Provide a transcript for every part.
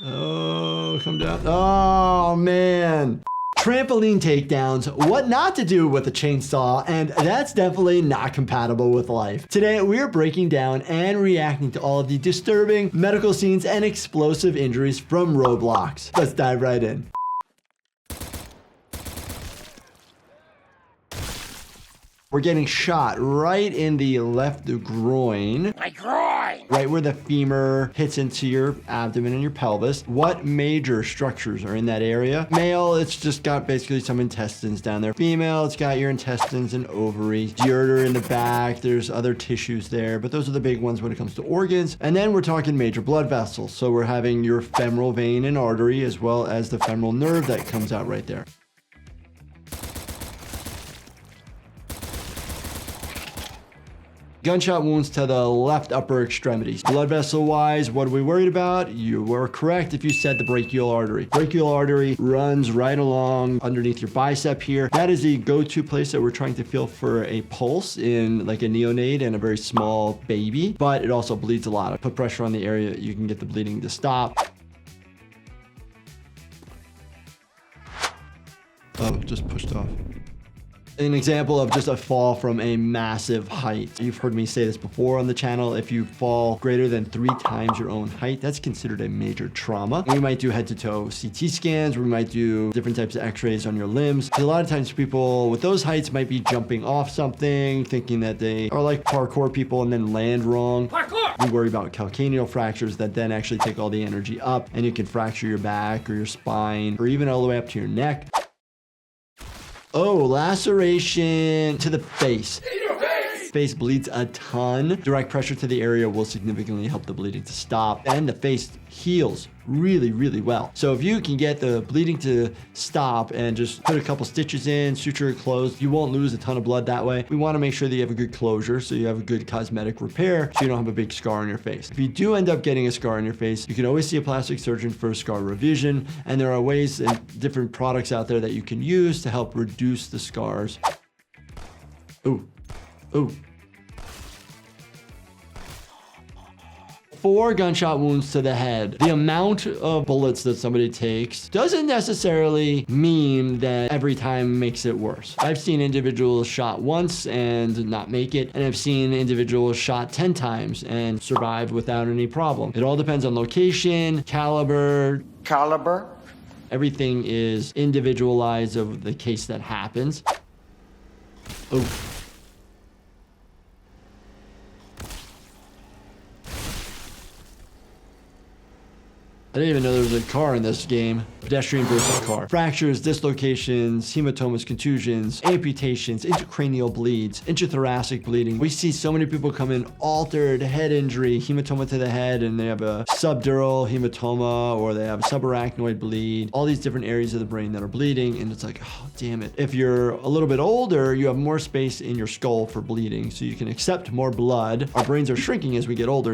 Oh, come down. Oh, man. Trampoline takedowns, what not to do with a chainsaw, and that's definitely not compatible with life. Today, we are breaking down and reacting to all of the disturbing medical scenes and explosive injuries from Roblox. Let's dive right in. We're getting shot right in the left groin. My groin! Right where the femur hits into your abdomen and your pelvis. What major structures are in that area? Male, it's just got basically some intestines down there. Female, it's got your intestines and ovaries. Ureter in the back. There's other tissues there, but those are the big ones when it comes to organs. And then we're talking major blood vessels. So we're having your femoral vein and artery, as well as the femoral nerve that comes out right there. Gunshot wounds to the left upper extremities. Blood vessel wise, what are we worried about? You were correct if you said the brachial artery. Brachial artery runs right along underneath your bicep here. That is the go-to place that we're trying to feel for a pulse in like a neonate and a very small baby, but it also bleeds a lot. Put pressure on the area, you can get the bleeding to stop. Oh, just pushed off. An example of just a fall from a massive height. You've heard me say this before on the channel. If you fall greater than 3 times your own height, that's considered a major trauma. We might do head-to-toe CT scans. We might do different types of x-rays on your limbs. A lot of times people with those heights might be jumping off something, thinking that they are like parkour people and then land wrong. Parkour! We worry about calcaneal fractures that then actually take all the energy up, and you can fracture your back or your spine or even all the way up to your neck. Oh, laceration to the face. Face bleeds a ton. Direct pressure to the area will significantly help the bleeding to stop. And the face heals really, really well. So if you can get the bleeding to stop and just put a couple stitches in, suture it closed, you won't lose a ton of blood that way. We want to make sure that you have a good closure, so you have a good cosmetic repair, so you don't have a big scar on your face. If you do end up getting a scar on your face, you can always see a plastic surgeon for scar revision. And there are ways and different products out there that you can use to help reduce the scars. Ooh. Ooh. 4 gunshot wounds to the head. The amount of bullets that somebody takes doesn't necessarily mean that every time makes it worse. I've seen individuals shot once and not make it, and I've seen individuals shot 10 times and survive without any problem. It all depends on location, caliber. Everything is individualized of the case that happens. Oh. I didn't even know there was a car in this game. Pedestrian versus car. Fractures, dislocations, hematomas, contusions, amputations, intracranial bleeds, intrathoracic bleeding. We see so many people come in altered head injury, hematoma to the head, and they have a subdural hematoma, or they have a subarachnoid bleed. All these different areas of the brain that are bleeding, and it's like, oh, damn it. If you're a little bit older, you have more space in your skull for bleeding, so you can accept more blood. Our brains are shrinking as we get older.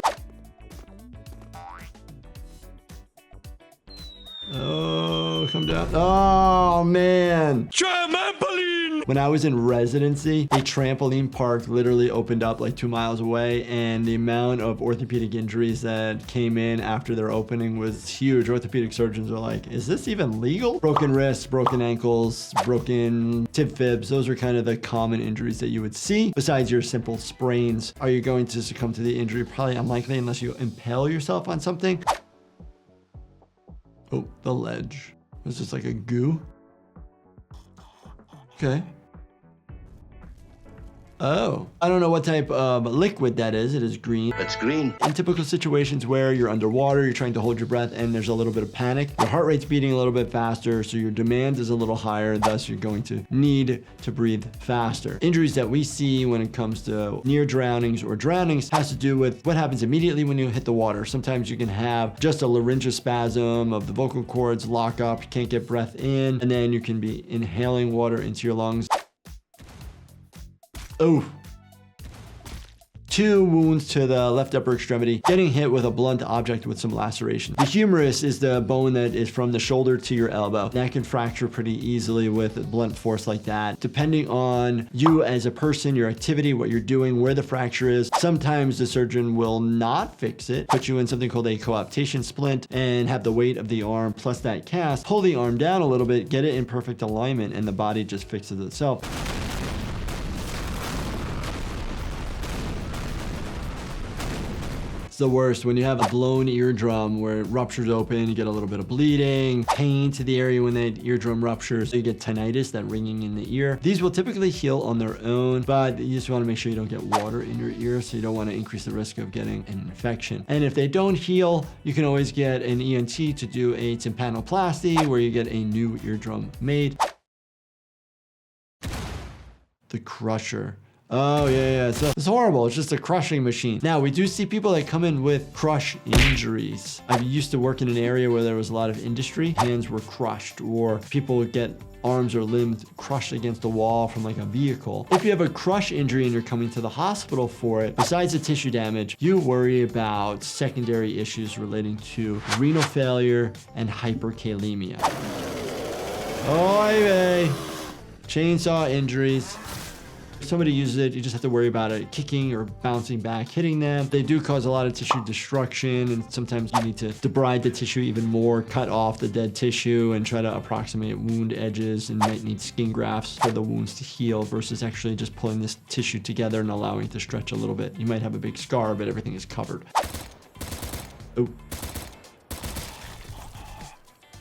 Oh, come down. Oh, man. Trampoline! When I was in residency, a trampoline park literally opened up like 2 miles away, and the amount of orthopedic injuries that came in after their opening was huge. Orthopedic surgeons are like, is this even legal? Broken wrists, broken ankles, broken tib fibs. Those are kind of the common injuries that you would see. Besides your simple sprains, are you going to succumb to the injury? Probably unlikely unless you impale yourself on something. Oh, the ledge. Was this like a goo? Okay. Oh, I don't know what type of liquid that is. It is green. It's green. In typical situations where you're underwater, you're trying to hold your breath and there's a little bit of panic, your heart rate's beating a little bit faster, so your demand is a little higher, thus you're going to need to breathe faster. Injuries that we see when it comes to near drownings or drownings has to do with what happens immediately when you hit the water. Sometimes you can have just a laryngospasm of the vocal cords lock up, you can't get breath in, and then you can be inhaling water into your lungs. Oh. 2 wounds to the left upper extremity, getting hit with a blunt object with some laceration. The humerus is the bone that is from the shoulder to your elbow. That can fracture pretty easily with blunt force like that. Depending on you as a person, your activity, what you're doing, where the fracture is, sometimes the surgeon will not fix it, put you in something called a coaptation splint and have the weight of the arm plus that cast, pull the arm down a little bit, get it in perfect alignment, and the body just fixes itself. The worst when you have a blown eardrum where it ruptures open, you get a little bit of bleeding, pain to the area when that eardrum ruptures, so you get tinnitus, that ringing in the ear. These will typically heal on their own, but you just want to make sure you don't get water in your ear, so you don't want to increase the risk of getting an infection. And if they don't heal, you can always get an ENT to do a tympanoplasty where you get a new eardrum made. The crusher. Oh, yeah. So it's horrible. It's just a crushing machine. Now, we do see people that come in with crush injuries. I used to work in an area where there was a lot of industry. Hands were crushed, or people would get arms or limbs crushed against a wall from like a vehicle. If you have a crush injury and you're coming to the hospital for it, besides the tissue damage, you worry about secondary issues relating to renal failure and hyperkalemia. Oy vey. Chainsaw injuries. If somebody uses it, you just have to worry about it kicking or bouncing back, hitting them. They do cause a lot of tissue destruction, and sometimes you need to debride the tissue even more, cut off the dead tissue, and try to approximate wound edges, and might need skin grafts for the wounds to heal versus actually just pulling this tissue together and allowing it to stretch a little bit. You might have a big scar, but everything is covered. Oh.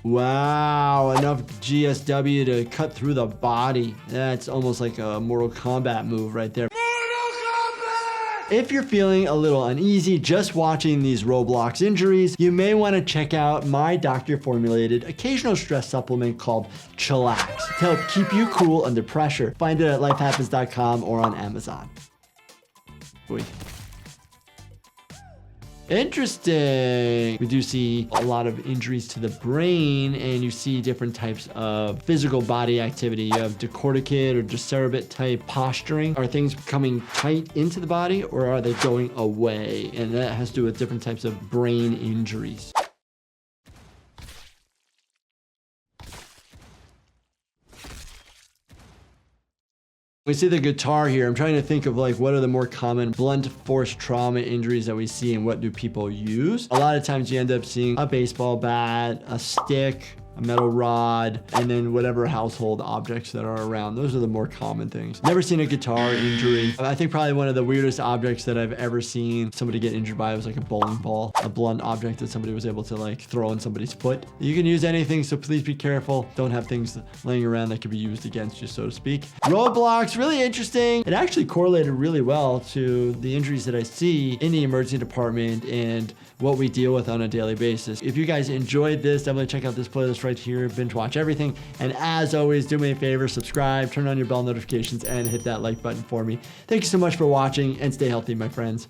Wow, enough GSW to cut through the body. That's almost like a Mortal Kombat move right there. Mortal Kombat! If you're feeling a little uneasy just watching these Roblox injuries, you may want to check out my doctor-formulated occasional stress supplement called Chillax to help keep you cool under pressure. Find it at lifehappens.com or on Amazon. Boy. Interesting. We do see a lot of injuries to the brain, and you see different types of physical body activity. You have decorticate or decerebit type posturing. Are things coming tight into the body, or are they going away? And that has to do with different types of brain injuries. We see the guitar here. I'm trying to think of like what are the more common blunt force trauma injuries that we see and what do people use. A lot of times you end up seeing a baseball bat, a stick, a metal rod, and then whatever household objects that are around. Those are the more common things. Never seen a guitar injury. I think probably one of the weirdest objects that I've ever seen somebody get injured by was like a bowling ball, a blunt object that somebody was able to like throw in somebody's foot. You can use anything, so please be careful. Don't have things laying around that could be used against you, so to speak. Roblox, really interesting. It actually correlated really well to the injuries that I see in the emergency department and what we deal with on a daily basis. If you guys enjoyed this, definitely check out this playlist right here, binge watch everything. And as always, do me a favor, subscribe, turn on your bell notifications, and hit that like button for me. Thank you so much for watching, and stay healthy, my friends.